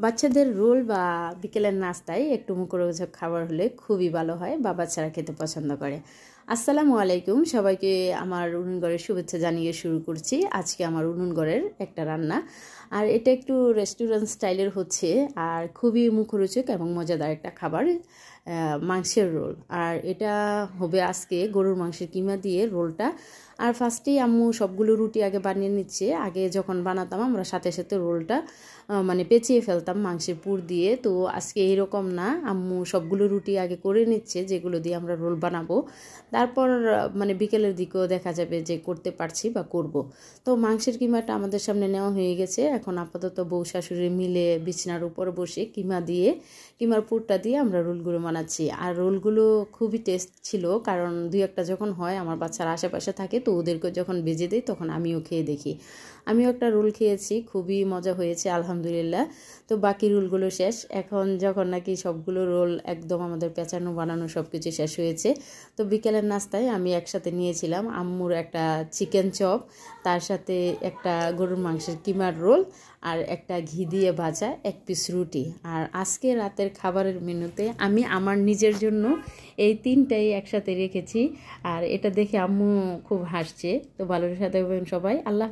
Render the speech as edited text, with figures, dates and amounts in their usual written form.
বাচ্চাদের রোল বা বিকেলের নাস্তায় একটু মুখরোচক খাবার হলে খুবই ভালো হয় বা বাচ্চারা খেতে পছন্দ করে। আসসালামু আলাইকুম, সবাইকে আমার উনুন ঘরের শুভেচ্ছা জানিয়ে শুরু করছি। আজকে আমার উনুন ঘরের একটা রান্না, আর এটা একটু রেস্টুরেন্ট স্টাইলের হচ্ছে, আর খুবই মুখরোচক এবং মজাদার একটা খাবার, মাংসের রোল। আর এটা হবে আজকে গরুর মাংসের কিমা দিয়ে রোলটা। আর ফার্স্টেই আম্মু সবগুলো রুটি আগে বানিয়ে নিচ্ছে। আগে যখন বানাতাম আমরা সাথে সাথে রোলটা মানে পেঁচিয়ে ফেলতাম মাংসের পুর দিয়ে। তো আজকে এইরকম না, আম্মু সবগুলো রুটি আগে করে নিচ্ছে যেগুলো দিয়ে আমরা রোল বানাবো। তারপর মানে বিকেলের দিকেও দেখা যাবে যে করতে পারছি বা করব। তো মাংসের কিমাটা আমাদের সামনে নেওয়া হয়ে গেছে। এখন আপাতত বউ শাশুড়ি মিলে বিছানার উপর বসে কিমার পুরটা দিয়ে আমরা রোলগুলো বানাচ্ছি। আর রোলগুলো খুবই টেস্ট ছিল, কারণ দুই একটা যখন হয় আমার বাচ্চারা আশেপাশে থাকে, তো ওদেরকে যখন ভেজে দেয় তখন আমিও খেয়ে দেখি। আমিও একটা রোল খেয়েছি, খুবই মজা হয়েছে আলহামদুলিল্লাহ। তো বাকি রোলগুলো শেষ। এখন যখন নাকি সবগুলো রোল একদম আমাদের পেঁচানো বানানো সব কিছু শেষ হয়েছে, তো বিকেলের নাস্তায় আমি একসাথে নিয়েছিলাম আম্মুর একটা চিকেন চপ, তার সাথে একটা গরুর মাংসের কিমার রোল, আর একটা ঘি দিয়ে ভাজা এক পিস রুটি। আর আজকে রাতের খাবারের মেনুতে আমি আমার নিজের জন্য এই তিনটাই একসাথে রেখেছি। আর এটা দেখে আম্মু খুব হাসছে। তো ভালোর সাথে সবাই আল্লাহ।